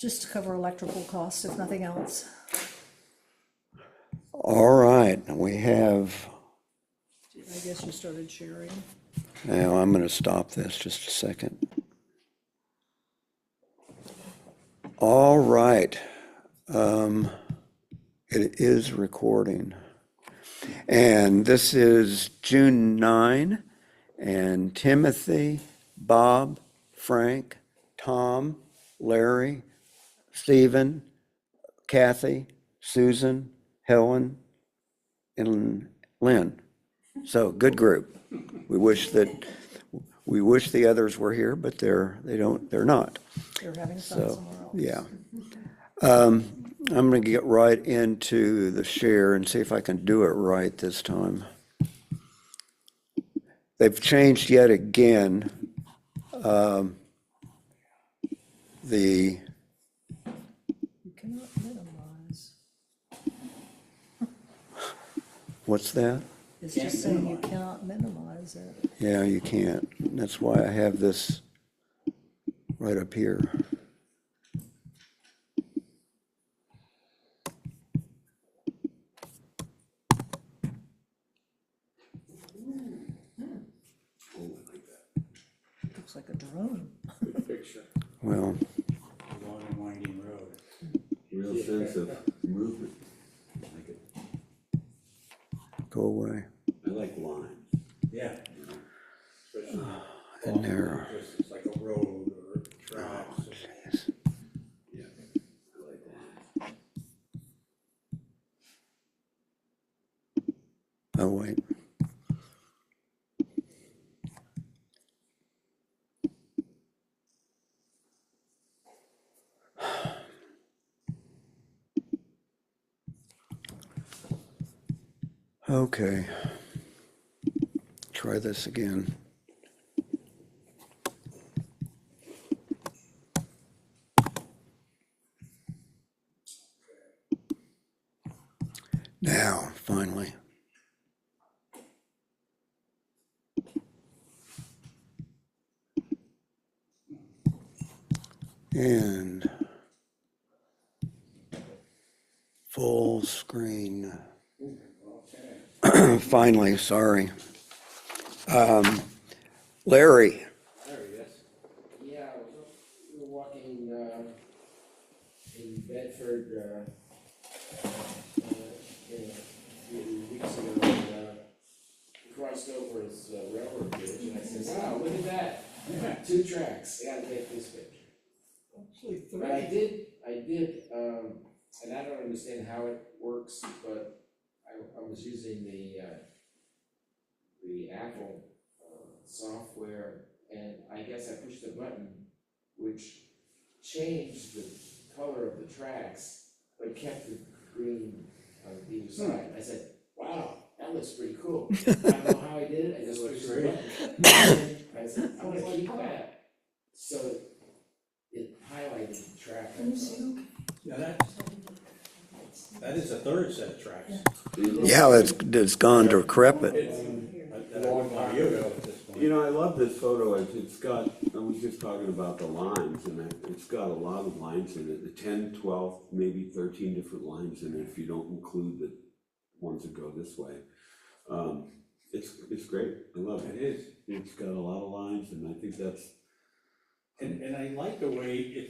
Just to cover electrical costs, if nothing else. All right, we have, I guess you started sharing. now I'm going to stop this just a second. All right. It is recording. And this is June 9, and Timothy, Bob, Frank, Tom, Larry, Stephen, Kathy, Susan, Helen, and Lynn. So good group. We wish the others were here, but they're not. They're having fun So, somewhere else. yeah. I'm going to get right into the share and see if I can do it right this time. They've changed yet again the, You cannot minimize. what's that? It's just saying you cannot minimize it. Yeah, you can't. That's why I have this right up here. Looks like a drone. Good picture. Well, Long and winding road. Real sense of movement. I like it. go away. I like lines. Yeah. Especially And there. it's like a road or tracks. Yeah, I like lines. Oh, wait. Okay. Try this again. Now, finally. And full screen. Finally, sorry. Larry, There he is. Yeah, we were walking, in Bedford, a few weeks ago, and, we crossed over his railroad bridge, and I said, wow, look at that, Yeah. 2 tracks, I gotta take this picture. Actually, But I did, and I don't understand how it works, but I was using the Apple, software, and I guess I pushed a button which changed the color of the tracks, but kept the green on either side. I said, wow, that looks pretty cool. I don't know how I did it, I just pushed the button. I said, I wanna keep that, so it highlighted the track. Yeah, that is a third set of tracks. yeah, it's gone decrepit. That I wouldn't want to use at this point. You know, I love this photo. It's got, I was just talking about the lines, and it's got a lot of lines in it, the 10, 12, maybe 13 different lines in it, if you don't include the ones that go this way. It's great. I love it. It is. It's got a lot of lines, and I think that's, And I like the way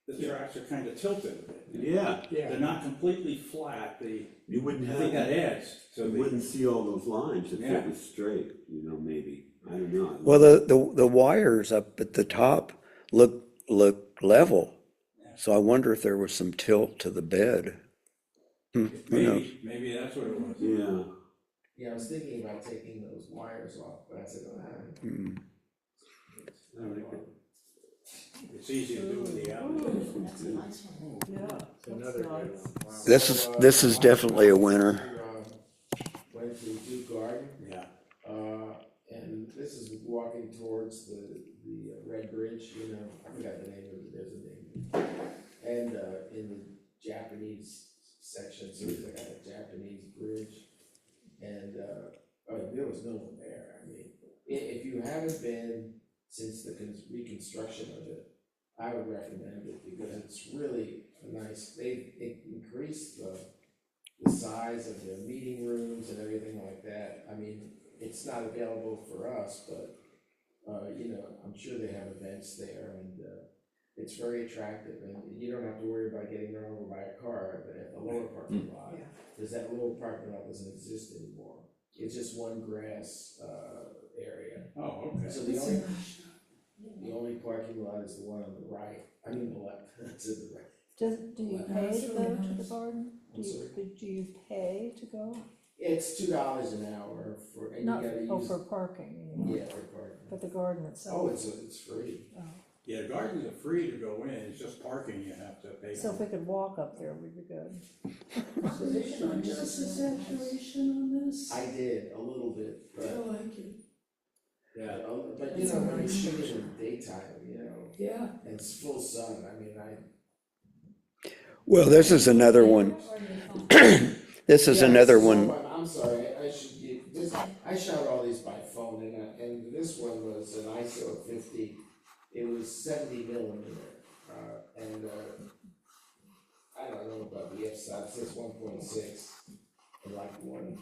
the tracks are kind of tilted a bit. yeah. They're not completely flat, You wouldn't I have, think that adds to you the. wouldn't see all those lines if Yeah. it was straight, maybe. I don't know. Well, the wires up at the top look level. So I wonder if there was some tilt to the bed. Who knows? Maybe that's what it was. Yeah. Yeah, I was thinking about taking those wires off, but I said, oh, I like it. It's easy to do with the app. Another good one. This is definitely a winner. Went to Duke Garden, Yeah. and this is walking towards the Red Bridge, I forgot the name of it, there's a name. And, in the Japanese section, so it's like a Japanese bridge. And, there was no one there, I mean, if you haven't been since the reconstruction of it, I would recommend it because it's really nice. They increased the size of their meeting rooms and everything like that. I mean, it's not available for us, but, you know, I'm sure they have events there and, it's very attractive and you don't have to worry about getting run over by a car at the lower parking lot. Because that lower parking lot doesn't exist anymore. It's just one grass, area. Oh, okay. So the only parking lot is the one on the right, I mean the left, to the right. Do you pay to go to the garden? I'm sorry? Do you pay to go? It's $2 an hour for, and you Not, gotta oh, use, for parking, you mean, yeah, for parking. but the garden itself. Oh, it's free. Oh. Yeah, the gardens are free to go in, it's just parking you have to pay So if for. we could walk up there, we'd be good. Just a saturation on this? I did, a little bit, I but, like it, but you know, when you shoot it in the daytime, you know, yeah. and it's full sun, I mean, Well, this is another one. This is Yeah, another so one. I'm sorry, I should give, this, I shot all these by phone, and this one was an ISO of 50, it was 70 millimeter, and, I don't know about the f-stop, it says 1.6, and like one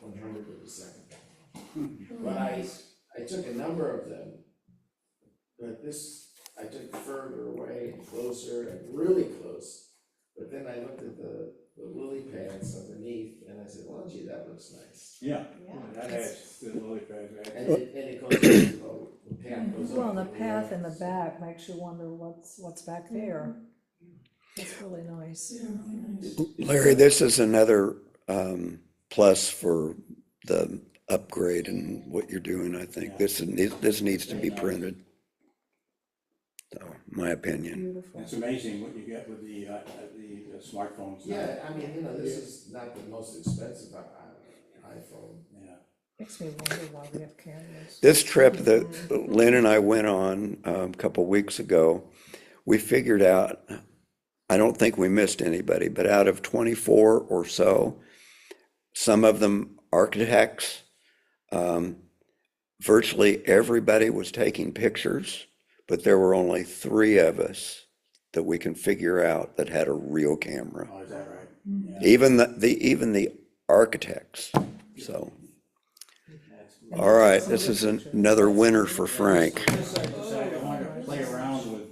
hundredth of a second. But I took a number of them, but this, I took further away and closer and really close, but then I looked at the lily pads underneath, and I said, well, gee, that looks nice. Yeah, that adds to the lily pads. And it goes, the path goes up. Well, and the to path in the left. back makes you wonder what's back there. That's really nice. Yeah, really nice. Larry, this is another plus for the upgrade and what you're doing, I think. This needs to be printed. So, my opinion. Beautiful. It's amazing what you get with the smartphones now. Yeah, I mean, you know, this is not the most expensive iPhone. Yeah. Makes me wonder why we have cameras. This trip that Lynn and I went on a couple weeks ago, we figured out, I don't think we missed anybody, but out of 24 or so, some of them architects, virtually everybody was taking pictures, but there were only 3 of us that we can figure out that had a real camera. Oh, is that right? Yeah. Even the architects. So, all right, this is another winner for Frank. This I decided I wanted to play around with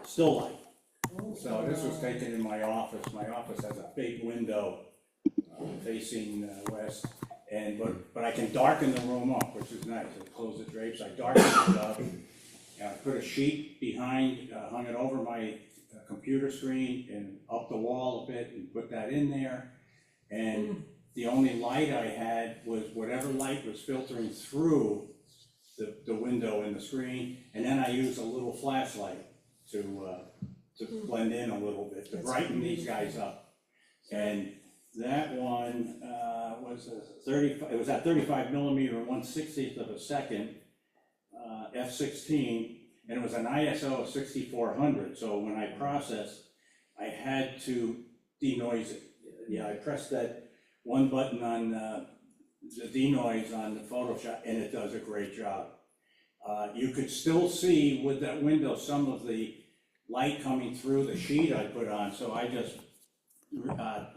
still life. So this was taken in my office. My office has a big window facing west, and but I can darken the room up, which is nice. I close the drapes, I darken it up, and I put a sheet behind, hung it over my computer screen and up the wall a bit, and put that in there. And the only light I had was whatever light was filtering through the window in the screen, and then I used a little flashlight to blend in a little bit, to brighten these guys up. And that one was it was at 35 millimeter, 1/60th of a second, f/16, and it was an ISO of 6400. So when I processed, I had to denoise it. Yeah, I pressed that one button on the denoise on the Photoshop, and it does a great job. You could still see with that window some of the light coming through the sheet I put on, so I just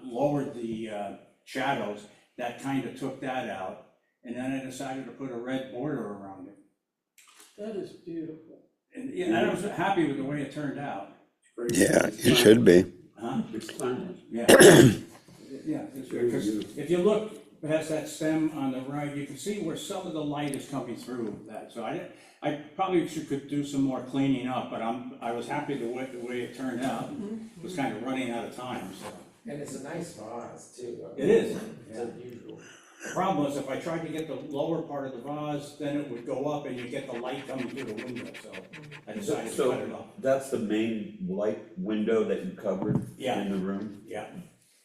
lowered the shadows. That kind of took that out, and then I decided to put a red border around it. That is beautiful. And yeah, I was happy with the way it turned out. Yeah, you should be. Huh? It's fun. Yeah. Yeah, it's good, because if you look past that stem on the right, you can see where some of the light is coming through that. So I probably could do some more cleaning up, but I was happy the way it turned out. It was kind of running out of time, so. And it's a nice vase too. I mean, It is, It's yeah. unusual. The problem was if I tried to get the lower part of the vase, then it would go up and you get the light coming through the window, so I decided to cut it off. That's the main light window that you covered Yeah. in the room? Yeah,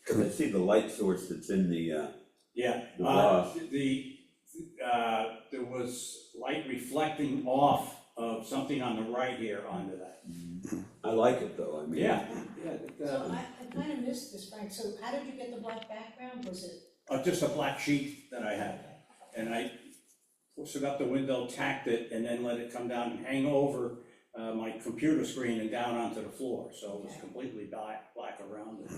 Cause I see the light source that's in the, yeah. The vase. There was light reflecting off of something on the right here onto that. I like it though, I mean. Yeah. So I kind of missed this, Frank, so how did you get the black background, was it? Just a black sheet that I had, and I pushed it up the window, tacked it, and then let it come down and hang over my computer screen and down onto the floor, so it was completely black around it.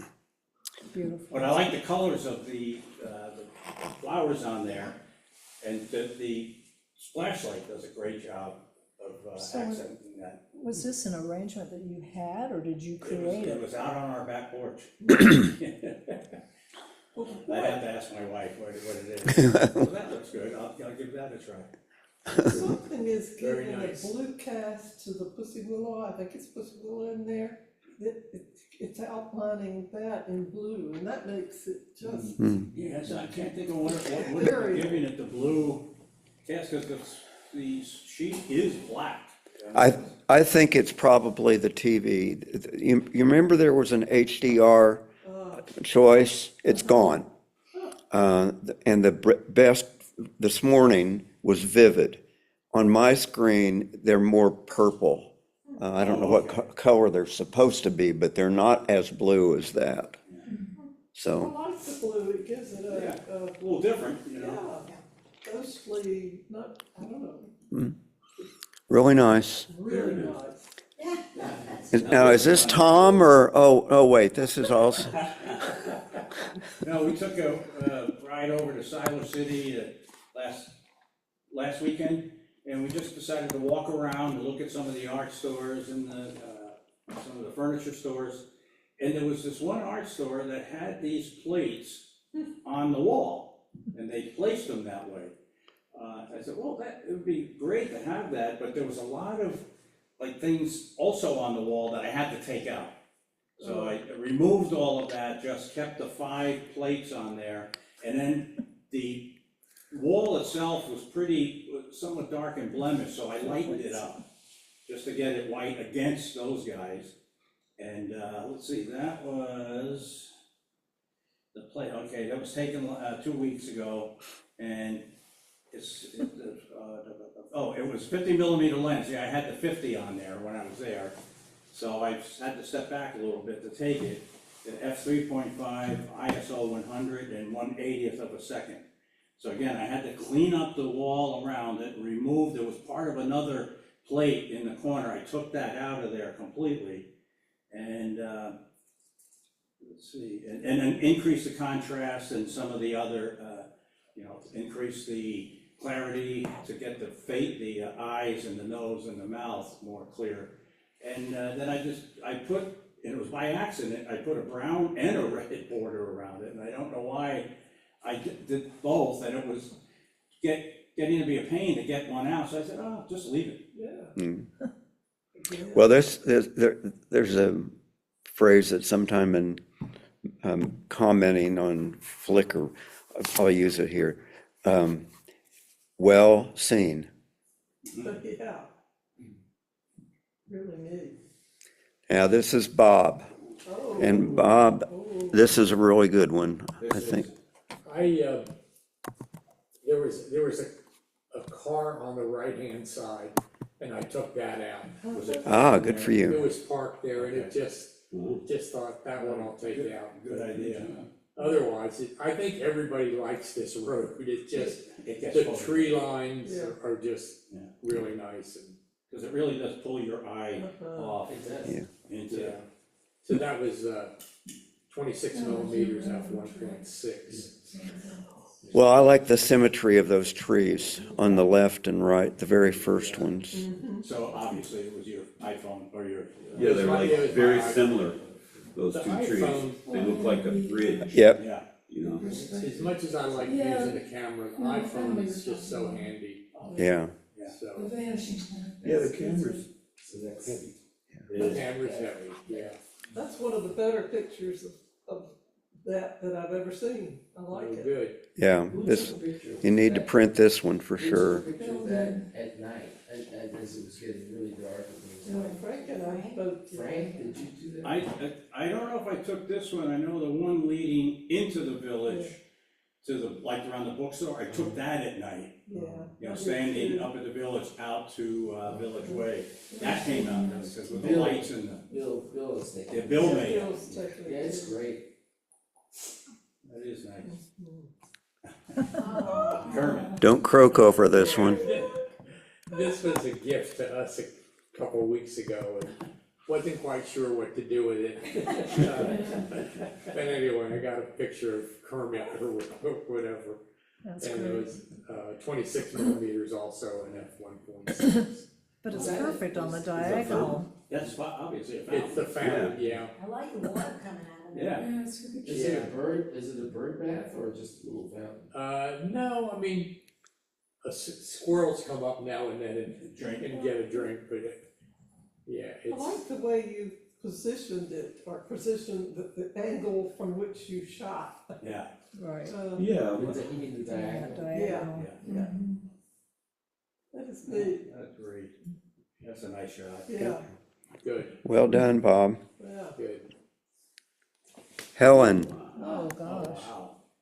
Beautiful. But I like the colors of the flowers on there, and the splashlight does a great job of So- accenting that. Was this an arrangement that you had, or did you It create was, it it? was out on our back porch. I had to ask my wife what it is. Well, that looks good, I'll give that a try. Something is Very giving a nice. blue cast to the pussy willow, I think it's pussy willow in there. It's outlining that in blue, and that makes it just, Yes, I can't think of what would have been giving it the blue cast, because the sheet is black. I think it's probably the TV. You remember there was an HDR choice? It's gone. And the best this morning was vivid. On my screen, they're more purple. I don't know what color they're supposed to be, but they're not as blue as that. I So, like the blue, it gives it Yeah. a, A little different, you know. yeah, ghostly, not, I don't know, really nice. really nice. Now, is this Tom or, wait, this is also, No, we took a ride over to Siler City last weekend, and we just decided to walk around and look at some of the art stores and some of the furniture stores. And there was this one art store that had these plates on the wall, and they placed them that way. I said, well, it would be great to have that, but there was a lot of like things also on the wall that I had to take out. So I removed all of that, just kept the 5 plates on there, and then the wall itself was somewhat dark and blemished, so I lightened it up, just to get it white against those guys. And, let's see, that was the plate, okay, that was taken 2 weeks ago, and it was 50 millimeter lens, yeah, I had the 50 on there when I was there. So I just had to step back a little bit to take it, the f3.5, ISO 100, and 1/80th of a second. So again, I had to clean up the wall around it, remove, there was part of another plate in the corner, I took that out of there completely. And, let's see, and then increase the contrast and some of the other, increase the clarity to get the eyes and the nose and the mouth more clear. And then I put, and it was by accident, I put a brown and a red border around it, and I don't know why I did both, and it was getting to be a pain to get one out, so I said, oh, just leave it. Yeah. well, there's a phrase that sometime in commenting on Flickr, I'll use it here. Well seen. Yeah. Really neat. Now, this is Bob. Oh. And Bob, Oh. this is a really good one, I think. There was a car on the right-hand side, and I took that out. Was it Good for you. It was parked there, and it just thought, that one I'll take out. good idea? Otherwise, I think everybody likes this road, it just, It gets the photographed. tree lines Yeah. are just Yeah. really nice, and, Because it really does pull your eye off It does. Yeah. into, yeah. So that was 26 millimeters f1.6. Well, I like the symmetry of those trees on the left and right, the very first ones. so obviously it was your iPhone or your. Yeah, they're like very My- similar, those The 2 trees. iPhone- They look like a bridge, Yep, Yeah, you know? As much as I like Yeah. using the camera, the iPhone is just so handy, yeah. so. Yeah, the cameras. So that's heavy. The camera's heavy, yeah. That's one of the better pictures of that I've ever seen. I like Really it. good. Yeah, this, you need to print this one for sure. Who took a picture of that at night, as it was getting really dark? Frank and I both. Frank, did you do that? I don't know if I took this one, I know the one leading into the village, like around the bookstore, I took that at night. Yeah. Standing up at the village out to Village Way, that came out nice, because with the lights and Bill is taking. the Bill made it, Bill's taking Yeah, it's great. that is nice. Kermit. Don't croak over this one. This was a gift to us a couple of weeks ago and wasn't quite sure what to do with it. But anyway, I got a picture of Kermit or whatever. That's And it great. was 26 millimeters also in f1.6. But it's perfect on the diagonal. That's obviously a It's the fountain. fountain, yeah. I like the water coming out of it. Yeah. Is it a bird bath or just a little fountain? No, I mean, squirrels come up now and then and Drink. and get a drink, but yeah, I like the way you positioned it, or positioned the angle from which you shot. Yeah, Right. Yeah, You mean the Yeah, diagonal? diagonal. yeah, That is neat, that's great. That's a nice shot. yeah, good, Well done, Bob. yeah. good. Helen, Oh, Oh, gosh.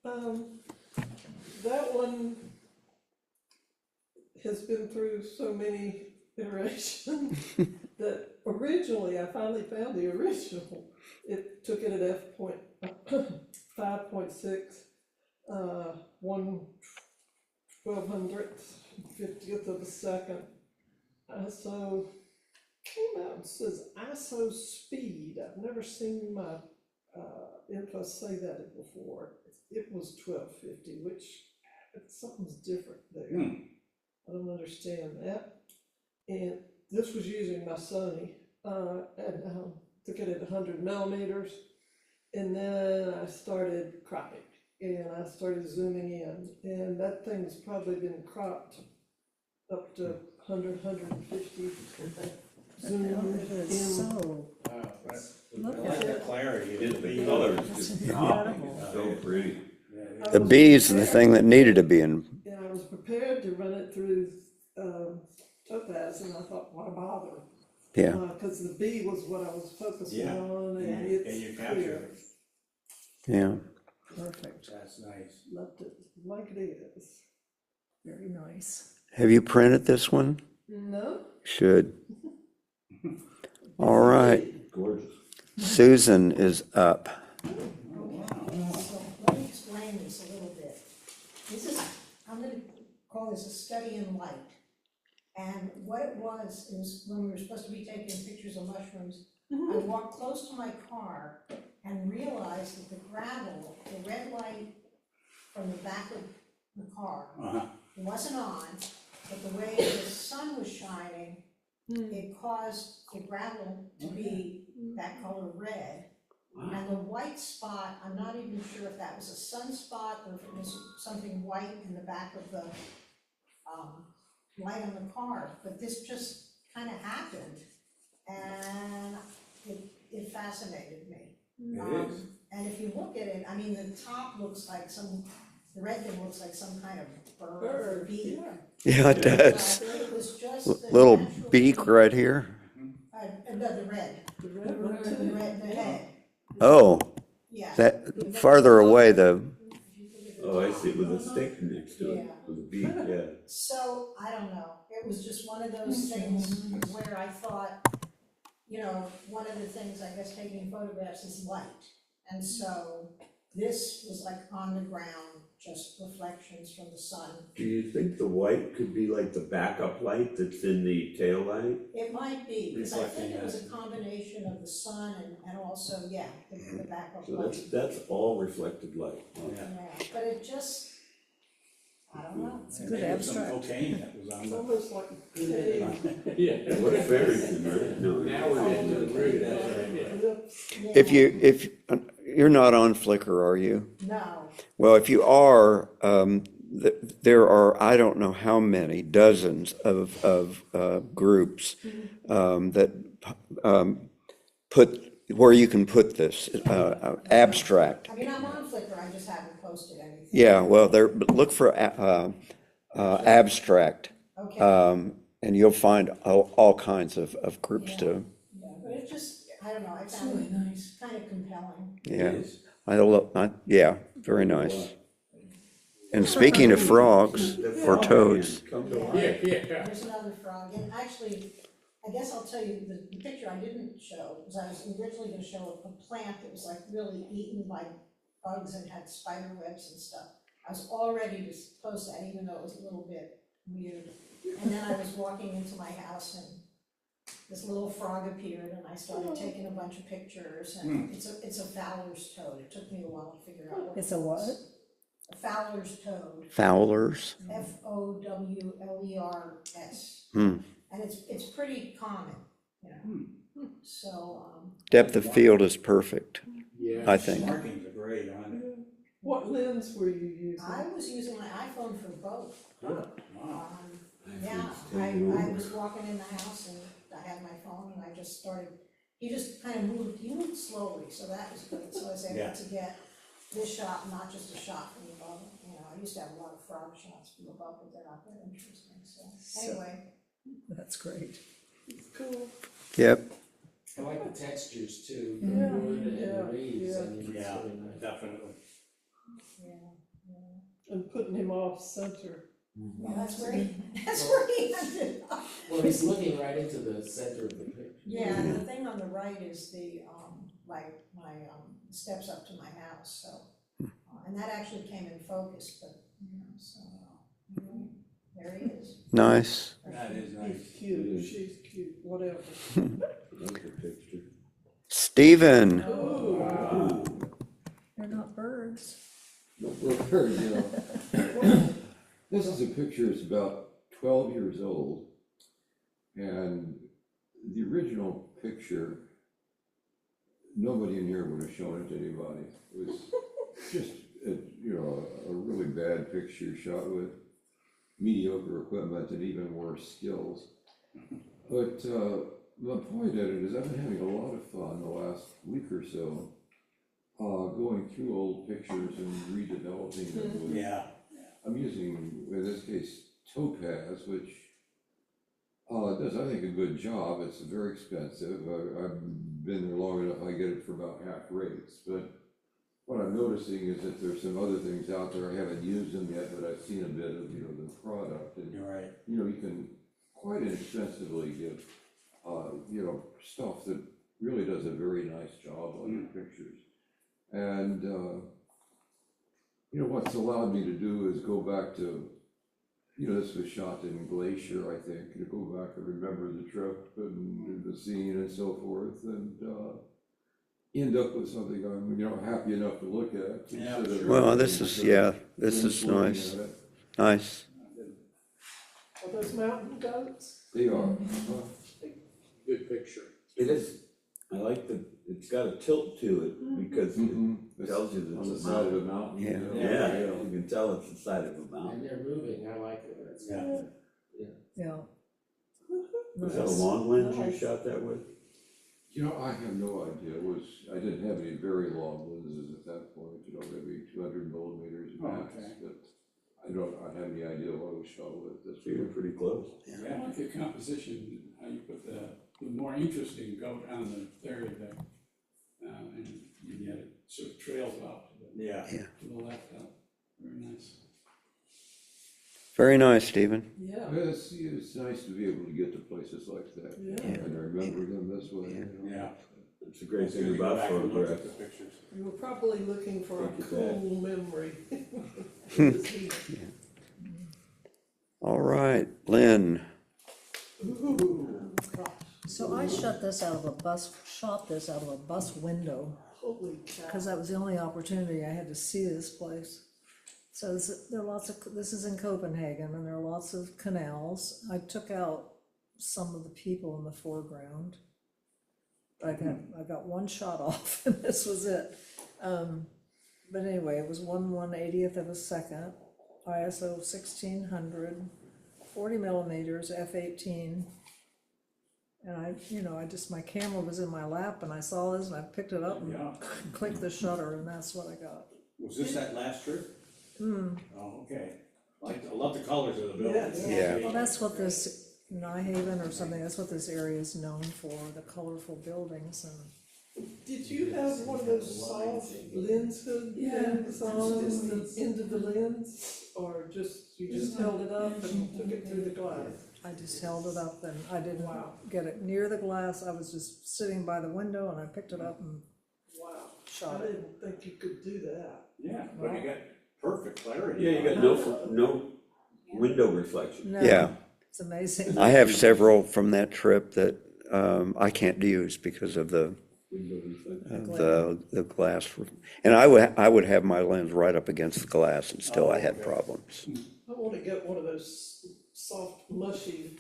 wow. That one has been through so many iterations that originally, I finally found the original. It took it at f.5.6, 1/1250th of a second. So came out and says ISO speed. I've never seen my info say that before. It was 1250, which something's different there. I don't understand that. And this was using my Sony, and took it at 100 millimeters. And then I started cropping, and I started zooming in, and that thing's probably been cropped up to 100, 150. Zoomed It is in. so, look I at like the it. clarity. It is the color is That's just incredible. so pretty. Yeah, the bees are the thing that needed to be in. And I was prepared to run it through Topaz, and I thought, why bother? Yeah, Because the B was what I was focusing Yeah. on, and and you it's capture clear. it. yeah. Perfect. That's nice. Loved it, like it is. Very nice. Have you printed this one? No? Should. All right, Gorgeous. Susan is up. So let me explain this a little bit. This is, I'm gonna call this a study in light. And what it was is when we were supposed to be taking pictures of mushrooms, I walked close to my car and realized that the gravel, the red light from the back of the car wasn't on, but the way the sun was shining, it caused the gravel to be that color red. And the white spot, I'm not even sure if that was a sunspot or if it was something white in the back of the light on the car, but this just kind of happened, and it fascinated me. It is. And if you look at it, I mean, the top looks like the red thing looks like some kind of bird or Bird, bee. yeah. Yeah, it does. But it was just the Little natural- beak right here. No, the red, The red one the too. red, the head, Oh, yeah. that farther away, the, Oh, I see, with a stick next to it, Yeah. with a beak, yeah. So, I don't know, it was just one of those things where I thought, you know, one of the things, I guess, taking photographs is light. And so, this was like on the ground, just reflections from the sun. Do you think the white could be like the backup light that's in the tail light? It might be, because I think Reflecting it was a that. combination of the sun and also, yeah, the backup So light. that's all reflected light. Yeah. Yeah, but it just, I don't know. It's a good Maybe it was some abstract. cocaine that was on It's the. almost like a cave. Yeah. What a Farrington, right? No. Now we're getting to the root of it. Lips. if you're not on Flickr, are you? No, Well, if you are, there are, I don't know how many, dozens of groups that put, where you can put this abstract. I mean, I'm on Flickr, I just haven't posted anything. Yeah, well, there, look for abstract, Okay, and you'll find all kinds of groups to, yeah, but it just, I don't know, I found it nice. kind of compelling. yeah. Yeah, very nice. And speaking of frogs or toads, Come to life. Yeah, yeah. There's another frog, and actually, I guess I'll tell you, the picture I didn't show, was I was originally gonna show a plant that was like really eaten by bugs and had spider webs and stuff. I was all ready to post that, even though it was a little bit weird. And then I was walking into my house and this little frog appeared and I started taking a bunch of pictures and it's a Fowler's toad. It took me a while to figure out what it It's a what? was. A Fowler's toad, Fowlers. Fowlers. Hmm. And it's pretty common, you know, so, Depth of field is perfect, Yeah. I think. Markings are great on it. What lens were you using? I was using my iPhone for both. Wow. Yeah, I was walking in the house and I had my phone and I just started, he just kind of moved, he moved slowly, so that was good. So I was Yeah. able to get this shot, not just a shot from above. You know, I used to have a lot of frog shots from above, but they're not that interesting, so anyway. That's great. It's cool. Yep. I like the textures too, the Yeah, wood and yeah, the leaves, I yeah. mean, it's Yeah, really nice. definitely. And putting him off center. Yeah, that's where he ended up. Well, he's looking right into the center of the picture. Yeah, and the thing on the right is the, my steps up to my house, so. And that actually came in focus, but, you know, so, anyway, there he is. Nice. That is nice. He's cute, she's cute, whatever. Like the picture. Stephen. Ooh. They're not birds. No, well, very, you know. This is a picture that's about 12 years old. And the original picture, nobody in here would have shown it to anybody. It was just, a really bad picture shot with mediocre equipment and even worse skills. But my point at it is I've been having a lot of fun the last week or so, going through old pictures and redeveloping them with, Yeah, I'm using, in this case, Topaz, which does, I think, a good job. It's very expensive. I've been there long enough, I get it for about half rates. But what I'm noticing is that there's some other things out there. I haven't used them yet, but I've seen a bit of, the product. And, you're right. you can quite inexpensively get, stuff that really does a very nice job on your pictures. And, what's allowed me to do is go back to, this was shot in Glacier, I think, to go back and remember the trip and the scene and so forth, and end up with something I'm, happy enough to look at. Yeah, instead of- sure. Well, this is nice. Nice. Are those mountain goats? They are. Good picture. It is, I like it's got a tilt to it because it tells you that On the it's a side of a mountain. mountain. Yeah. Yeah, you can tell it's the side of a mountain. And they're moving, I like it, that's. Yeah. Yeah. Was that a Nice. long lens you Nice. shot that with? I have no idea. I didn't have any very long lenses at that point, maybe 200 millimeters max, okay. but I don't have any idea what I was shot with. That's So you're pretty close. I like your composition, how you put the more interesting goat on the ferry deck. And yet it sort of trails off to Yeah. the left out, very nice. Very nice, Stephen. Yeah. It's nice to be able to get to places like that. Yeah. And remember them this way. Yeah. It's a great It's thing good to go about back and look at photographs. the pictures. You were probably looking for a Look at that. cool memory. All right, Lynn. Ooh, gosh, So I shot this out of a bus window, holy cow. because that was the only opportunity I had to see this place. So this is in Copenhagen, and there are lots of canals. I took out some of the people in the foreground. I got one shot off, and this was it. But anyway, it was 1/180th of a second, ISO 1600, 40 millimeters, f/18. And my camera was in my lap, and I saw this, and I picked it up and Yeah. clicked the shutter, and that's what I got. Was this that last trip? Oh, okay. I love the colors of the Yes. building. Yeah. Well, that's what this, Nyhaven or something, that's what this area is known for, the colorful buildings and. Did you have one of those soft lens hood things on into the lens? Or you just held it up and took it through the glass? I just held it up and I didn't get it near the glass, I was just sitting by the window and I picked it up and Wow, shot I it. didn't think you could do that. Yeah, but you got perfect clarity. Yeah, you got no window reflection. No, Yeah. it's amazing. I have several from that trip that I can't use because of the Window reflection. the glass. And I would have my lens right up against the glass and still I had problems. I wanna get one of those soft mushy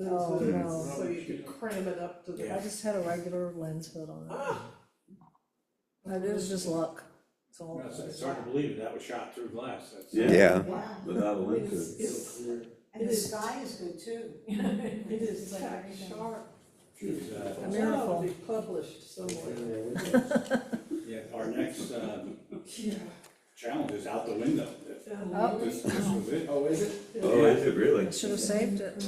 Oh, lenses, no. so you could cram it up to the. I just had a regular lens hood on Ah, it. It was just luck. It's all. It's hard to believe that was shot through glass. That's- Yeah. Yeah, Yeah, Without a I mean, lens. it's, and the sky is good too. it is tack sharp. It's, It ought miracle. to be published somewhere. Yeah, our next Yeah. challenge is out the window. Oh. This was it. Oh, is it? Oh, is it really? I should have saved it.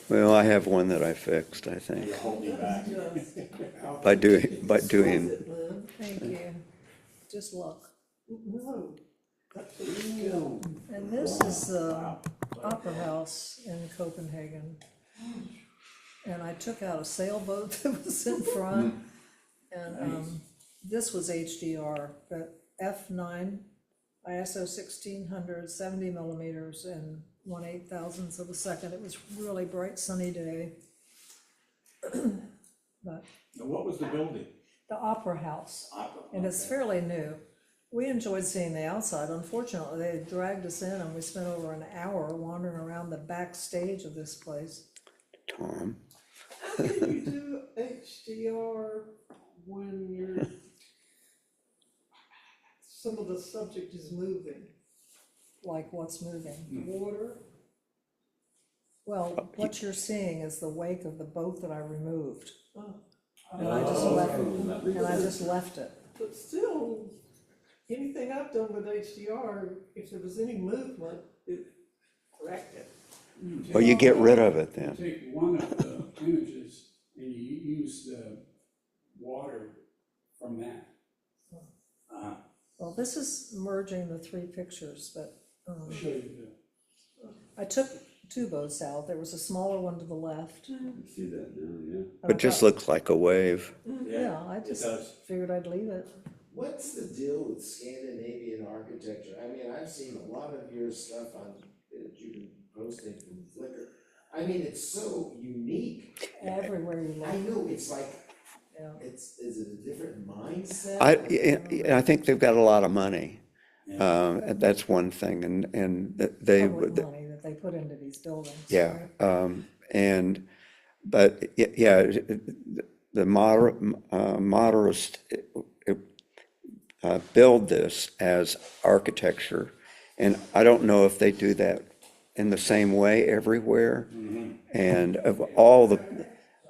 well, I have one that I fixed, I think, You're holding back. by doing, Close it, Lynn. Thank you. Just luck. No, that looks good. And this is the Opera House in Copenhagen. And I took out a sailboat that was in front. And this was HDR, but F9, ISO 1600, 70 millimeters and 1/8 thousandths of a second. It was really bright sunny day. But Now, what was the building? the Opera House, Opera. and it's Okay. fairly new. We enjoyed seeing the outside. Unfortunately, they dragged us in and we spent over an hour wandering around the backstage of this place. Tom. How can you do HDR when you're, some of the subject is moving? Like what's moving? Water? Well, what you're seeing is the wake of the boat that I removed. Oh. And I just left it. But still, anything I've done with HDR, if there was any movement, it corrected. Well, you get rid of it then. Take one of the images and you use the water from that. Well, this is merging the three pictures, but, I'll show you I took two boats out. There was a smaller one to the left. You see that now, yeah. and I It just thought- looks like a wave. Yeah, I It just does. figured I'd leave it. What's the deal with Scandinavian architecture? I mean, I've seen a lot of your stuff on, that you've been posting from Flickr. I mean, it's so unique. Everywhere you I look, know, it's like, yeah. is it a different mindset? I think they've got a lot of money. Yeah. That's one thing, and they, Public money that they put into these buildings. yeah, right? but yeah, the modernist build this as architecture, and I don't know if they do that in the same way everywhere. And of all the,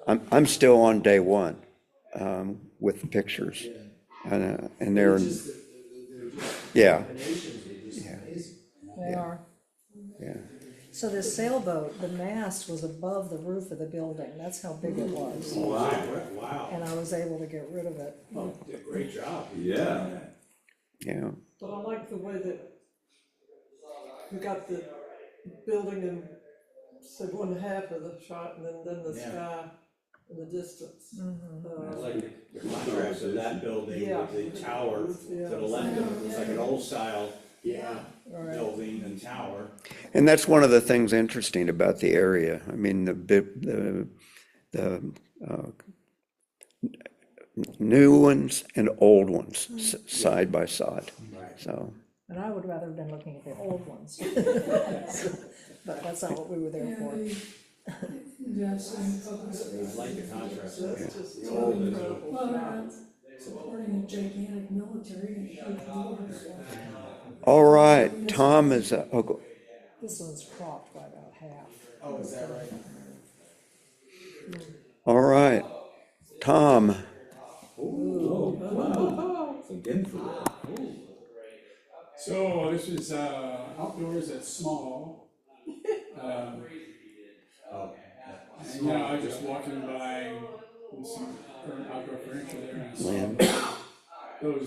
I'm still on day one with the pictures, and they're, Just yeah, combinations are just amazing. They are. yeah. So this sailboat, the mast was above the roof of the building. That's how big it was. Wow. And I was able to get rid of it. Oh, you did a great job. Yeah. Yeah, But I like the way that you got the building in, say, one half of the shot, and then the Yeah. sky in the distance. I like the contrast of that building Yeah. with the tower to Yeah. the left of it. It's like an old style Yeah. All right. building and tower. and that's one of the things interesting about the area. I mean, the new ones and old ones side by side, Right. so. And I would rather have been looking at the old ones. But that's not what we were there for. Yes, and focus. I like the contrast. That's just It's so old and incredible. Well, supporting a gigantic military and huge wars. All right, Tom is, oh, This one's cropped by about half. Oh, is that right? all right, Tom, Again for that. So this is outdoors at Small. And yeah, I was just walking by with some outdoor furniture there and I saw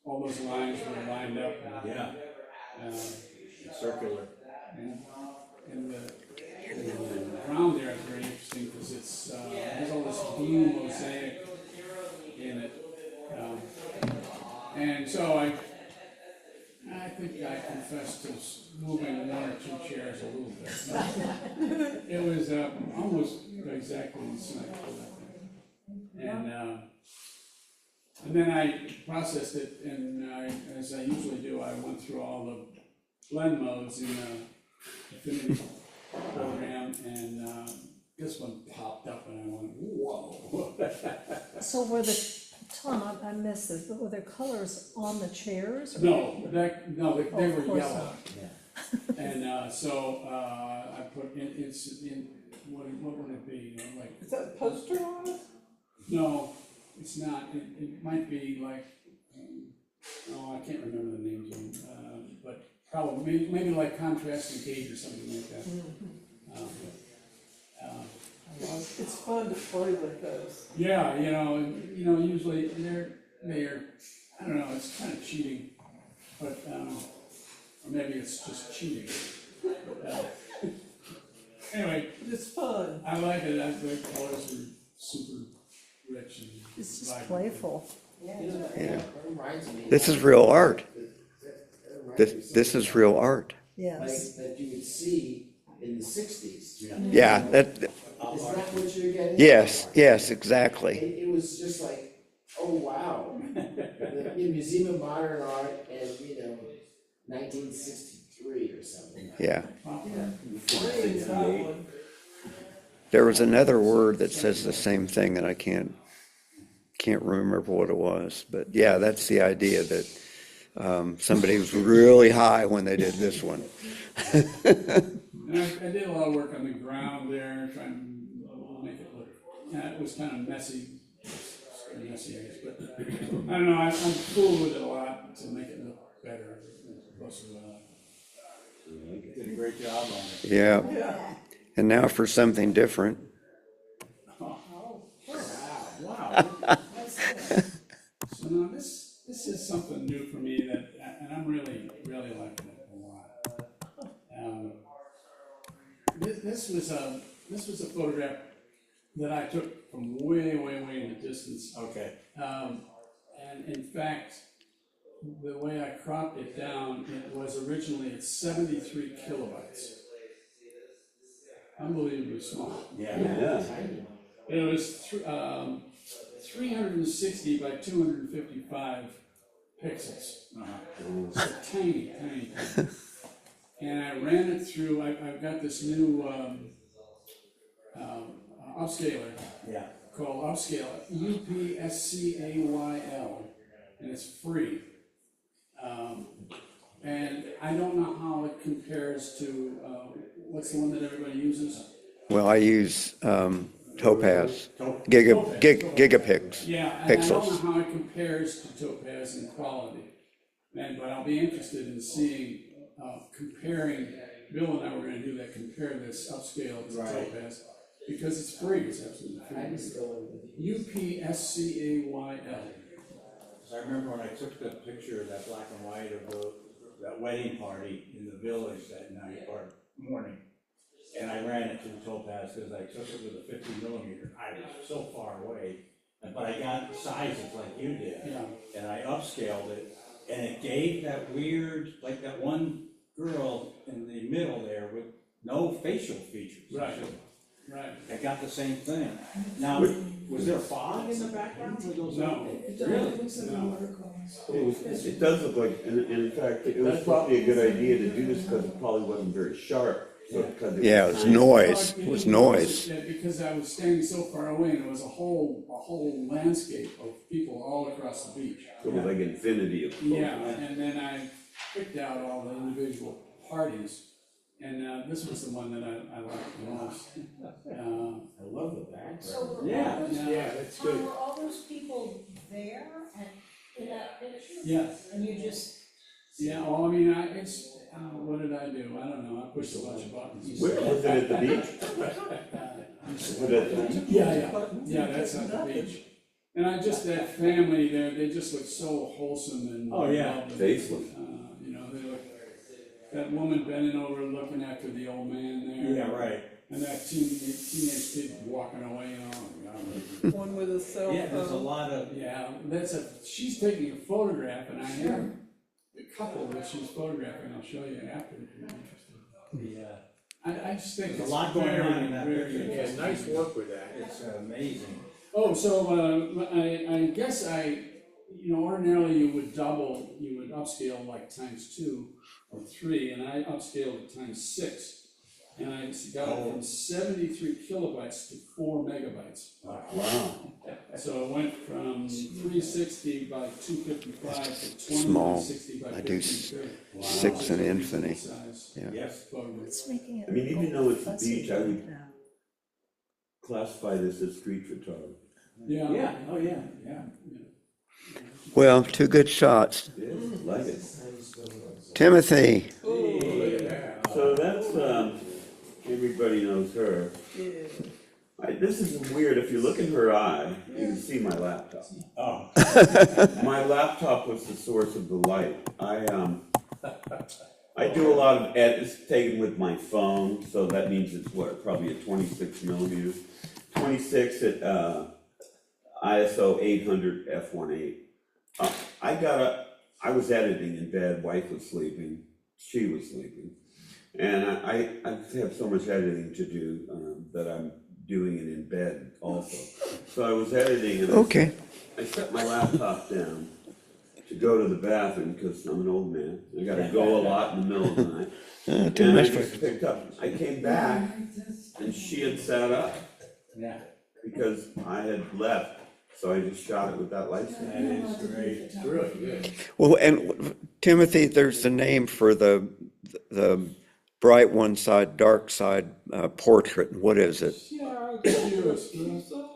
all those lines were lined up. And, Yeah, circular. and the ground there is very interesting because it's has all this blue mosaic in it. And so I think I confessed to moving one or two chairs a little bit. It was, almost exactly the same. And then I processed it, and as I usually do, I went through all the blend modes in the Affinity program, and this one popped up, and I went, whoa. So Tom, I missed this, but were there colors on the chairs? or- No, they Oh, of were course yellow. not. And so I put in, it's in, what would it be, like, Is that posterized? no, it's not, it might be like, oh, I can't remember the names of them, but probably, maybe like contrasting gauge or something like that. It's fun to play with those. Yeah, and, usually they're, I don't know, it's kind of cheating, but, or maybe it's just cheating. Anyway, It's fun. I like it, the colors are super rich and It's just vibrant. playful. Yeah, Yeah. that reminds me. This is real art. That reminds me This of is real art. Yes. Like, that you would see in the sixties. Yeah, that, Is that what you're getting? yes, exactly. It was just like, oh, wow. The Museum of Modern Art and, 1963 or something. Yeah. Playing's that one. There was another word that says the same thing, and I can't remember what it was, but yeah, that's the idea that somebody was really high when they did this one. And I did a lot of work on the ground there, trying to make it look, it was kind of messy, I guess, but I don't know, I'm cool with it a lot to make it look better. Did a great job on it. Yeah, Yeah. and now for something different. Wow. So now this is something new for me and I'm really liking it a lot. This was a photograph that I took from way in the distance. Okay. And in fact, the way I cropped it down, it was originally at 73 kilobytes. Unbelievably small. Yeah. It was 360 by 255 pixels. So tiny. And I ran it through, I've got this new upscaler Yeah. called Upscale, UPSCAYL, and it's free. And I don't know how it compares to, what's the one that everybody uses? Well, I use Topaz, gigapix, Yeah, and I don't pixels. know how it compares to Topaz in quality. But I'll be interested in seeing, comparing, Bill and I were gonna do that, compare this upscale to Right. Topaz, because it's free, it's absolutely I free. just go with UPSCAYL. I remember when I took the picture of that black and white of that wedding party in the village that night or morning. And I ran it to the Topaz because I took it with a 50mm. I was so far away, but I got sizes like you did. Yeah. And I upscaled it, and it gave that weird, like that one girl in the middle there with no facial features. Right. Right. I got the same thing. Now, was there fog in the background? Were those- No. It looks like a watercolor. It does look like, and in fact, it was probably a good idea to do this because it probably wasn't very sharp. So because Yeah, it was tiny. noise, it was noise. Because I was standing so far away and it was a whole landscape of people all across the beach. Sort of like infinity of. Yeah, and then I picked out all the individual parties, and this was the one that I liked the most. I love the background. So were all Yeah, those, that's Tom, were all those people there in that picture? Yeah, And you just, yeah, well, I mean, what did I do? I don't know, I pushed a bunch of buttons. Where, was it at the beach? Was it at the beach? Yeah, that's at the beach. And that family there, they just look so wholesome and. Oh, yeah. lovely. Faceless. They look, that woman bending over looking after the old man there. Yeah, right. And that teenage kid walking away, One with a cell phone. Yeah, there's a lot of, Yeah, she's taking a photograph and I have the couple that she's photographing, I'll show you after if you're interested. Yeah. I just think There's a it's lot going on in that very picture. Yeah, interesting. nice work with that. It's amazing. Oh, so, I guess ordinarily you would upscale like ×2 or 3, and I upscaled it ×6. And I got it from 73 kilobytes to 4 megabytes. Wow. So it went from 360 by 255 to Small. 2160 by I do 1530. 6 in Infinity. Size Yeah. Yes. photograph. It's making it. I mean, even though it's a fuzzy beach, I would like that. classify this as street photography. Yeah. Yeah, oh, yeah, yeah. Well, 2 good shots. Yeah, like it. Timothy, Look at that. So that's, everybody knows her. This is weird, if you look in her eye, you can see my laptop. Oh, My laptop was the source of the light. I do a lot of edits taken with my phone, so that means it's probably a 26 millimeters. 26 at ISO 800 f1.8. I was editing in bed, wife was sleeping, she was sleeping. And I have so much editing to do that I'm doing it in bed also. So I was editing and okay. I set my laptop down to go to the bathroom because I'm an old man. I gotta go a lot in the middle of the night. Too And I much just picked up, I came back and she had sat up yeah, because I had left. So I just shot it with that light stick. that is great. It's really good. Well, and Timothy, there's the name for the bright one side, dark side portrait. What is it? Yeah, so,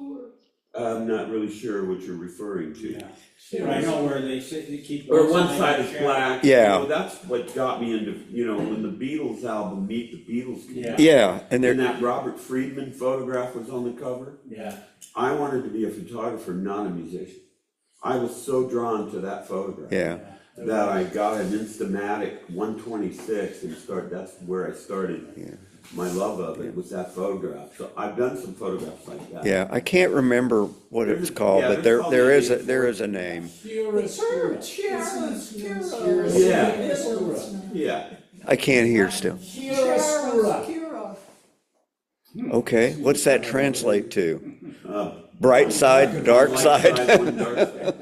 I'm not really sure what you're referring to. Yeah. But I know where they sit, they keep. Or one side is black. Yeah. You know, that's what got me into, when the Beatles album, Meet the Beatles came out. Yeah, and And there, that Robert Friedman photograph was on the cover. Yeah, I wanted to be a photographer, not a musician. I was so drawn to that photograph. yeah. That I got an Instamatic 126 and that's where I started. My love of it was that photograph. So I've done some photographs like that. Yeah, I can't remember what it's called, but there is a name. chiaroscuro. Yeah. I can't hear still. Chiaroscuro. Okay, what's that translate to? Uh, Bright side, dark Light side? one dark side.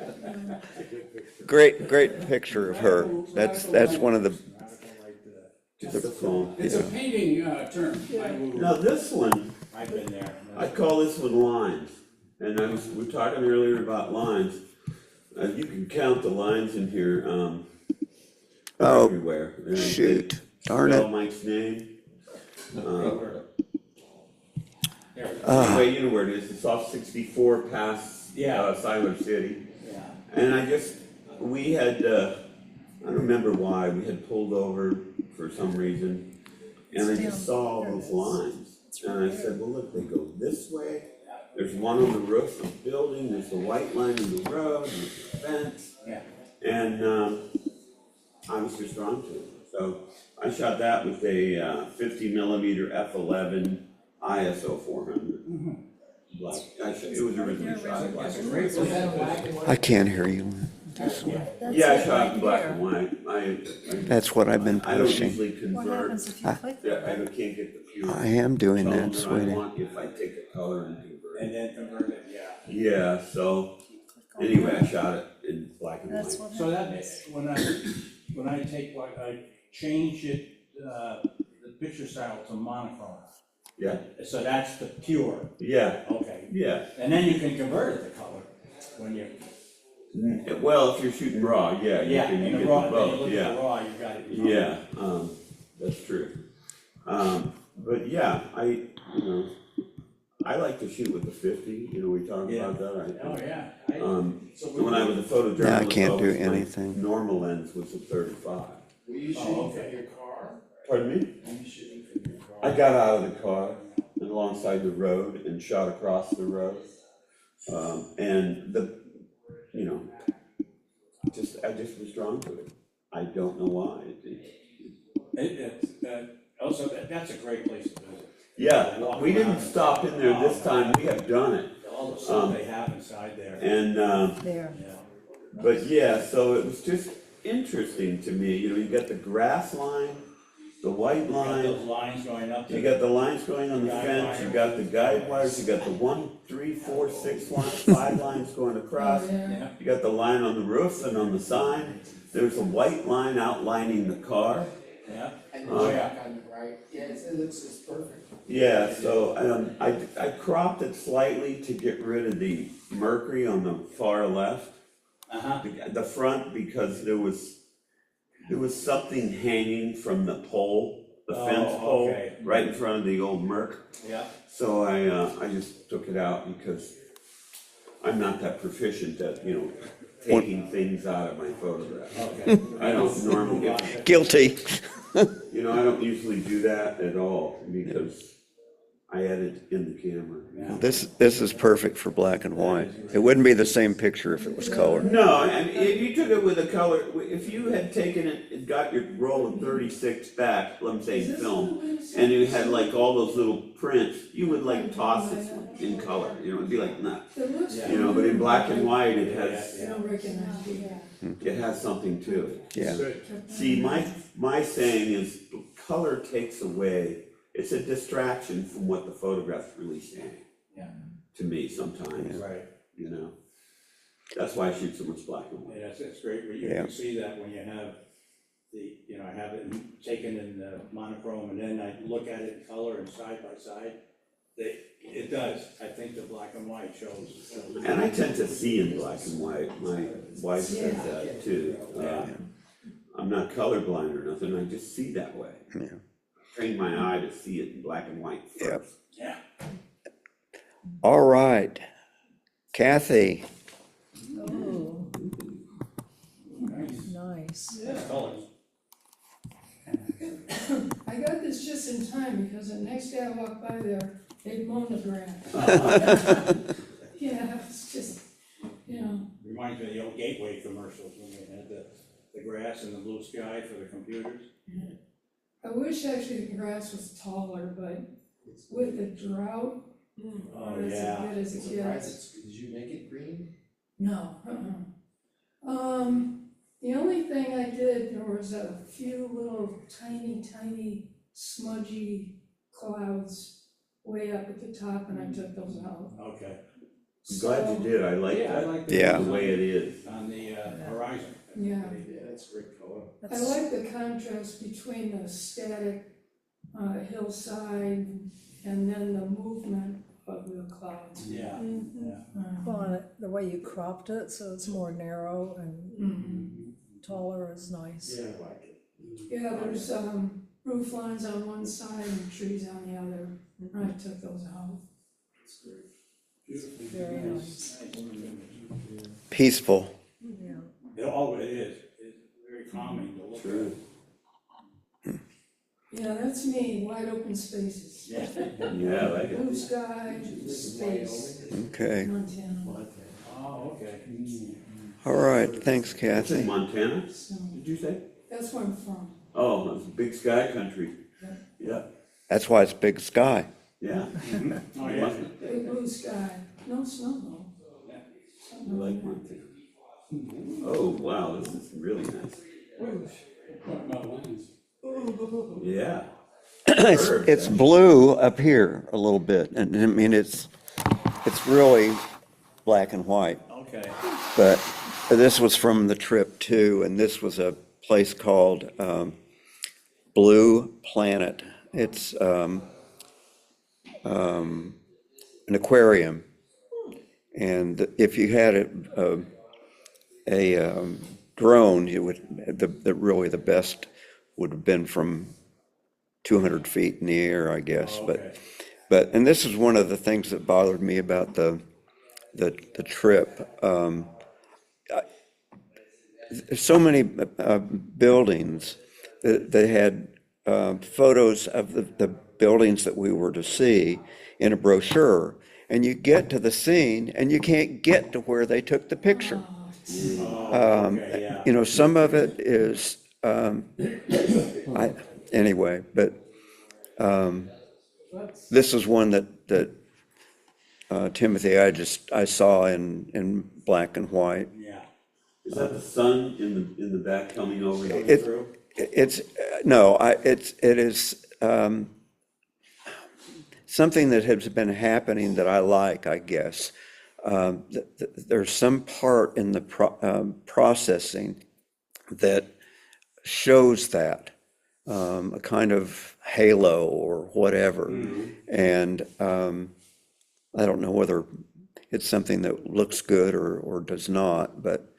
Great picture of her. That's one of the, Just a phone. It's a painting term. Now this one, I've been there. I call this one lines. And we were talking earlier about lines. You can count the lines in here, Oh, everywhere. shoot, darn Spell it. Mike's name. There. Anyway, you know where it is. It's off 64 past Yeah. Siler City. Yeah, And we had, I don't remember why, we had pulled over for some reason. And I just saw all those lines. And I said, well, look, they go this way. There's one on the roof of the building, there's the white line in the road, there's the fence. yeah. And I was just drawn to it. So I shot that with a 50 millimeter f11 ISO 400. Black. It was originally shot in black and white. Was that black and white? I can't hear you. Yeah, I shot in black and white. That's what I've been I don't pushing. usually What convert. happens if you click Yeah, that? I can't get the pure I am doing tone that, that I sweetie. want if I take a color and convert And it. then convert it, yeah. Yeah, so anyway, I shot it in black and That's white. what So that, happens. when I take, I change it, the picture style to monochrome. Yeah, So that's the pure, yeah, okay. yeah. And then you can convert it to color when you, Well, if you're shooting raw, yeah, you yeah, can in get the the raw, when you both, look at yeah. the raw, you got it. Yeah, that's true. But yeah, I like to shoot with the 50, we talked Yeah. about that. Oh, yeah. So when I was a photojournalist, Yeah, I can't do always my anything. normal lens was a 35. Were you Oh, shooting okay. from your car? Pardon me? Were you shooting from your car? I got out of the car and alongside the road and shot across the road. And I just was drawn to it. I don't know why. Also, that's a great place to visit. Yeah, we didn't stop in there this time, we have done it. All the stuff they have inside there. And, There. Yeah. but yeah, so it was just, interesting to me, you know, you got the grass line, the white Got those line, lines going up to. you got the lines going on the Guide fence, you wire. got the guide wires, you got the 1, 3, 4, 6 lines, 5 lines going across. Yeah, You got the line on the roof and on the sign, there's a white line outlining the car. yeah. And the jack on the right, yeah, it looks, it's perfect. Yeah, so, I cropped it slightly to get rid of the mercury on the far left. Uh-huh. The front, because there was something hanging from the pole, the Oh, fence pole, okay. right in front of the old Merc. Yeah, So I just took it out because I'm not that proficient at, you know, taking things out of my photograph. okay. I don't normally, Guilty. you know, I don't usually do that at all because I edit in the camera. This is perfect for black and white. It wouldn't be the same picture if it was color. No, and if you took it with a color, if you had taken it and got your roll of 36 back, let me say film, and you had like all those little prints, you would like toss it in color, you know, it'd be like, nah. It looks. You know, but in black and white, it I has, don't recognize it. it has something to it. Yeah. Good. See, my saying is, color takes away, it's a distraction from what the photograph's really saying. Yeah. To me sometimes, Right, you know? That's why I shoot so much black and white. yeah, it's great, but you Yeah. can see that when you have the, you know, I have it taken in monochrome, and then I look at it in color and side by side. It does, I think the black and white shows. And I tend to see in black and white, my wife says that too. Yeah. I'm not colorblind or nothing, I just see that way. Yeah. Train my eye to see it in black and white Yeah. first. Yeah. All right. Kathy, Oh, Nice. nice. Colors. I got this just in time because the next day I walked by there, they'd mown the grass. Yeah, it's just, you know, Reminds me of the old Gateway commercials when they had the grass and the blue sky for the computers. I wish actually the grass was taller, but with the drought, Oh, it's as yeah. good as I'm it surprised gets. did you make it green? No, the only thing I did, there was a few little tiny smudgy clouds way up at the top, and I took those out. Okay. I'm glad you did, I like Yeah, I that, like Yeah. the way it is. On the horizon. Yeah, Yeah, that's a great color. I That's- like the contrast between the static hillside and then the movement of the clouds. Yeah, yeah. Well, and the way you cropped it, so it's more narrow and Mhm. taller is nice. Yeah, I like it. Yeah, there's roof lines on one side and trees on the other, I took those out. It's great. Very nice. peaceful. Yeah. Oh, it is. It's very calming to look True. at. Yeah, that's me, wide open spaces. Yeah. Yeah, I like it. Blue sky, space, Okay. Montana. Oh, okay. All right. Thanks, It's in Kathy. Montana, So, did you say? that's where I'm from. Oh, it's big sky country. Yeah, That's why it's big sky. yeah. Oh, yeah. Big blue sky, no snow though. I Something like like that. Montana. Oh, wow, this is really nice. What about lines? Yeah. It's blue up here a little bit, and I mean, it's really black and white. Okay. But this was from the trip too, and this was a place called Blue Planet. It's an aquarium, and if you had a drone, you would really the best would have been from 200 feet in the air, I guess. Okay. But and this is one of the things that bothered me about the trip. So many buildings. They had photos of the buildings that we were to see in a brochure, and you get to the scene and you can't get to where they took the picture. Oh, okay, yeah. You know, some of it is anyway, but this is one that Timothy, I saw in black and white. Yeah. Is that the sun in the back coming over It- through? It's, no, it is, something that has been happening that I like, I guess. There's some part in the processing that shows that, a kind of halo or whatever. And I don't know whether it's something that looks good or does not, but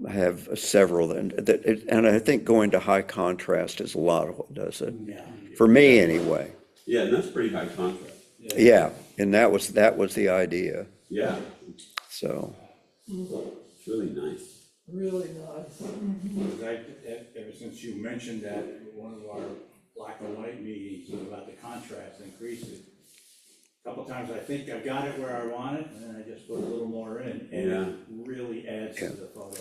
I have several, and I think going to high contrast is a lot of what does it, Yeah. for me anyway. Yeah, and that's pretty high contrast. Yeah, and that was the idea, Yeah, so. it's really nice. Really nice. Because ever since you mentioned that, one of our black and white meetings about the contrast increases. A couple times I think I got it where I want it, and then I just put a little more in, and it really adds to the photo.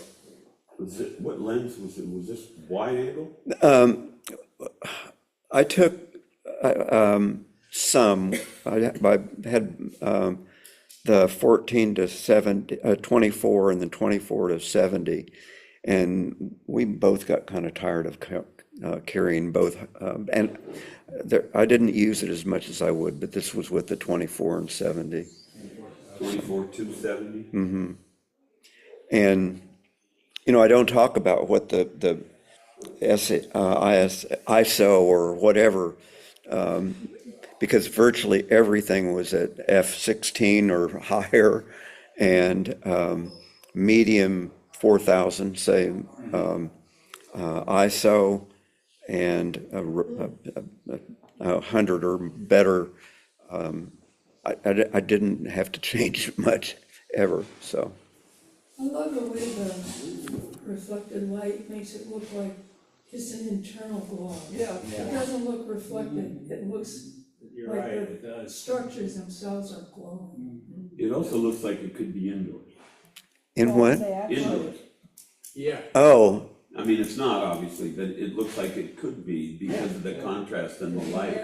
What lens was it? Was this wide angle? I took some, I had the 14 to 70, 24 and then 24 to 70. And we both got kind of tired of carrying both. And I didn't use it as much as I would, but this was with the 24 and 70. 24 270? Mm-hmm. And, you know, I don't talk about what the ISO or whatever, because virtually everything was at F16 or higher, and medium 4000, say, ISO, and 100 or better. I didn't have to change much ever, so. I love the way the reflected light makes it look like it's an internal glow. Yeah. It doesn't look reflected, it looks You're like right, it the does. structures themselves are glowing. It also looks like it could be indoors. In what? Indoors. Yeah, Oh, I mean, it's not obviously, but it looks like it could be because of the contrast and the light.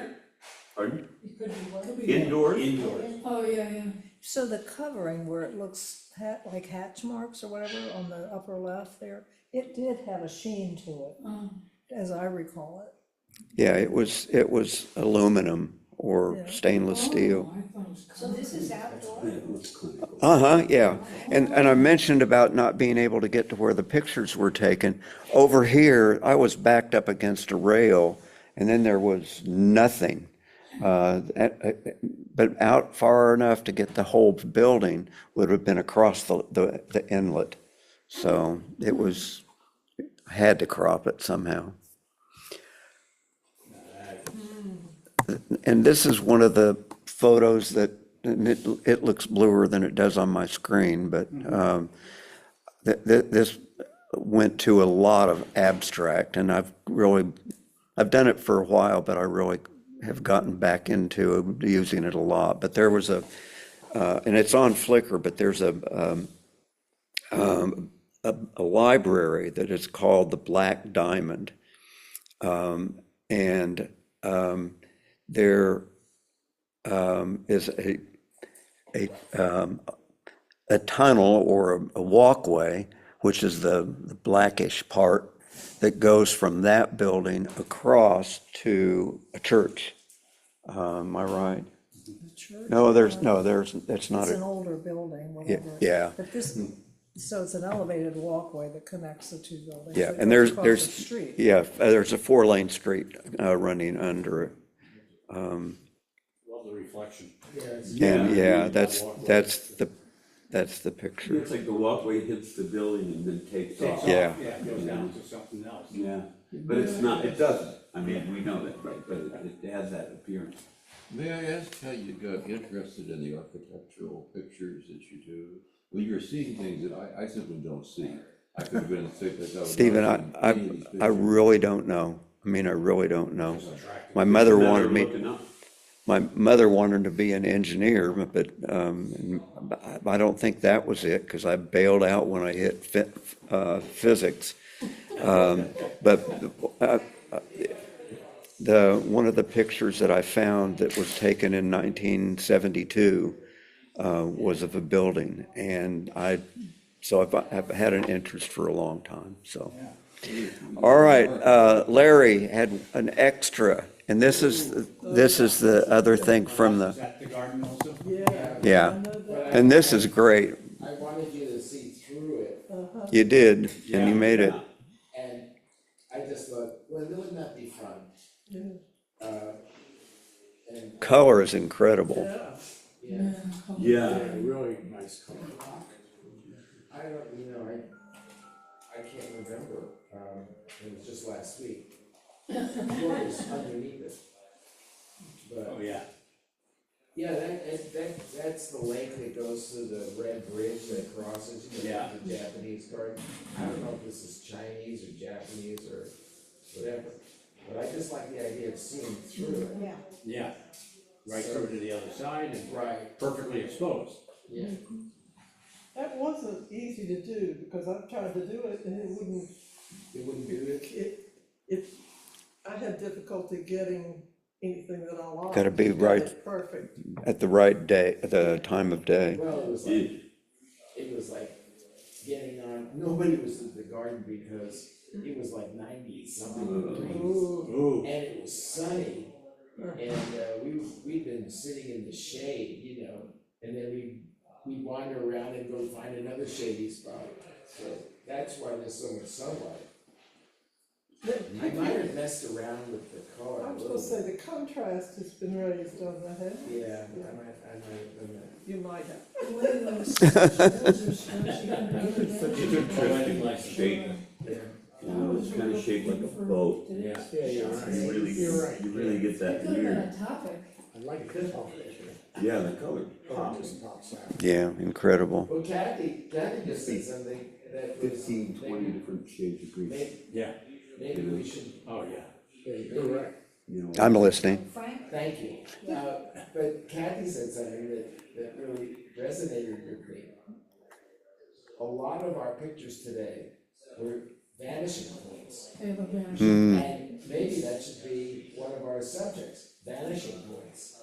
Pardon? It could be what? Indoors? Indoors. Oh, yeah. So the covering where it looks like hatch marks or whatever on the upper left there, it did have a sheen to it, as I recall it. yeah, it was aluminum or Yeah. stainless steel. Oh, I thought it was So this is outdoor? Yeah, it looks clinical. Yeah. And I mentioned about not being able to get to where the pictures were taken. Over here, I was backed up against a rail, and then there was nothing. But out far enough to get the whole building would have been across the inlet. So it was, I had to crop it somehow. And this is one of the photos that, and it looks bluer than it does on my screen, but this went to a lot of abstract, and I've done it for a while, but I really have gotten back into using it a lot. But there was and it's on Flickr, but there's a library that is called the Black Diamond, and there is a tunnel or a walkway, which is the blackish part that goes from that building across to a church. Am I right? The church? No, it's not. It's an older building, Yeah, whatever. yeah. But this, so it's an elevated walkway that connects the two buildings. Yeah, It and goes across the there's, street. yeah, there's a 4-lane street running under it. Love the reflection. And yeah, that's the picture. It's like the walkway hits the building and then takes off. Yeah. Yeah, it goes down to something else. Yeah, but it's not, it doesn't. I mean, we know that, right, but it has that appearance. May I ask how you got interested in the architectural pictures that you do? Well, you're seeing things that I simply don't see. I could have been sick as I was. Stephen, I really don't know. I mean, I really don't know. My mother wanted me. Looking up. My mother wanted to be an engineer, but I don't think that was it, because I bailed out when I hit physics. But one of the pictures that I found that was taken in 1972 was of a building, and I So I've had an interest for a long time, so. Yeah. All right, Larry had an extra, and this is the other thing from Is the, that the garden also? yeah, I know that. and this is great. I wanted you to see through it, You did, and you Yeah. made it. and I just thought, well, wouldn't that be fun? Yeah. And, Color is incredible. Yeah. yeah, Yeah, Really nice color. I don't, you know, I can't remember, it was just last week. What was underneath it? But, Oh, yeah. yeah, that's the lake that goes to the red bridge that crosses, you know, Yeah. the Japanese garden. I don't know if this is Chinese or Japanese or whatever, but I just like the idea of seeing through it. Yeah. Yeah. Right through to the other side and Right, perfectly exposed. yeah. That wasn't easy to do, because I've tried to do it and it wouldn't, It wouldn't do it? I had difficulty getting anything that I liked. Gotta be to get right. it Perfect. At the right day, at the time of day. Well, it was like getting on, nobody was at the garden because it was like 90-something degrees. Ooh. Ooh. And it was sunny, and we'd been sitting in the shade, you know, and then we'd wander around and go find another shady spot. So that's why there's so much sunlight. I might have messed around with the color I a was little gonna say, bit. the contrast has been raised on the head. Yeah, I might have done that. You might have. The way those shows are stretchy and it's such everything. an interesting shape, Yeah. you know, it's kind of shaped like a boat. Yeah, you're right. You really, You're right. you really get It that could have been weird, a topic. I like this color. yeah, the color Oh, pops. just pops out. Yeah, incredible. Well, Kathy just said something that was. 15, 20 different shades of green, Yeah. Maybe we should, Oh, yeah. Yeah, you're right. you know. I'm listening. Frank? thank you. But Kathy said something that really resonated with me. A lot of our pictures today were vanishing points. They have a vanishing. Hmm, And maybe that should be one of our subjects, vanishing points.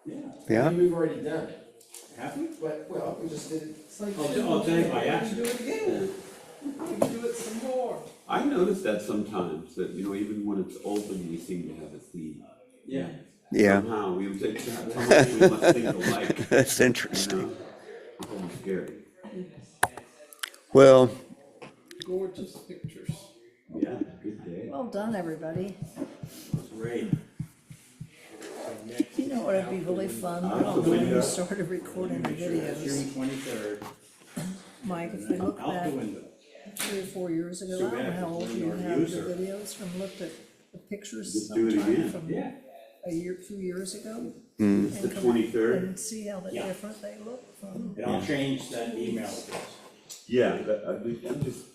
Yeah. yeah, We've already done it, Have we? but, well, we just did it. It's like, I'll tell you by we can accident. do it again. We can do it some more. I noticed that sometimes, that, you know, even when it's open, we seem to have a theme. Yeah. yeah. Somehow, we would say, "God, how much we must think alike," That's you interesting. know? It's almost scary. Well, Gorgeous pictures. Yeah, good day. Well done, everybody. Great. You know what would be really fun? I don't know when you started recording the videos. June 23rd, Mike, if we look out back the window. 3 or 4 years ago, Too I don't know bad how old it's you on have our the user. videos from, looked at the pictures Just do it sometime again. from Yeah. a year, 2 years ago. It's the and come 23rd. And see how Yeah. different they look from. And I'll change that email address. Yeah, I'm just,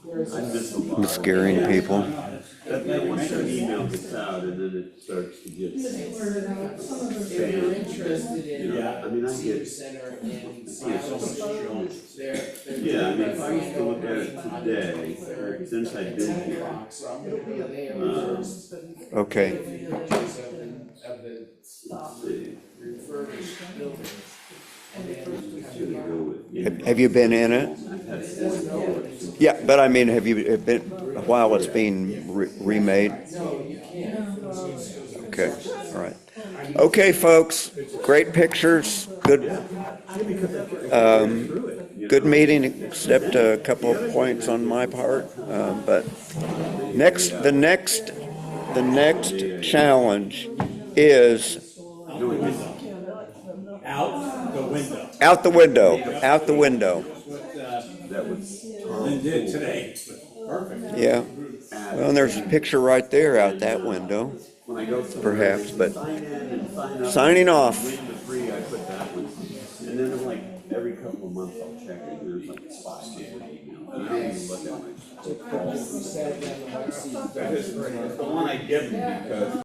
I miss a lot. I'm scaring people. No, that's- That once an email gets out and then it starts to get, Just blur it out. Some of If them. you're interested in Yeah, I mean, I senior get, center and Yeah, so much shown. they're. yeah, I mean, if I used to look at it on today, 23rd since I've at been 10 here, o'clock, so I'm It'll gonna be go a there first, first. but okay. Pictures of the stop. the, refurbished buildings. And then I'm gonna go with, yeah. Have you been in it? I've had It 4 doesn't know what it's. Yeah, but I mean, have you been, while it's being remade? No, you can't. Okay, all right. Okay, folks, great pictures, good, good meeting, except a couple of points on my part. But the next challenge is Out the window. out the window, out the window. What That was Lynn did today. Perfect. Yeah, well, and there's a picture right there out that window, when I go somewhere, perhaps, but sign in and sign up. signing off. Win the free, I put that one. And then I'm like, every couple of months I'll check it, and there's like 5 different emails. And I don't even look at my. Sat down and watched the- That is, the one I give them because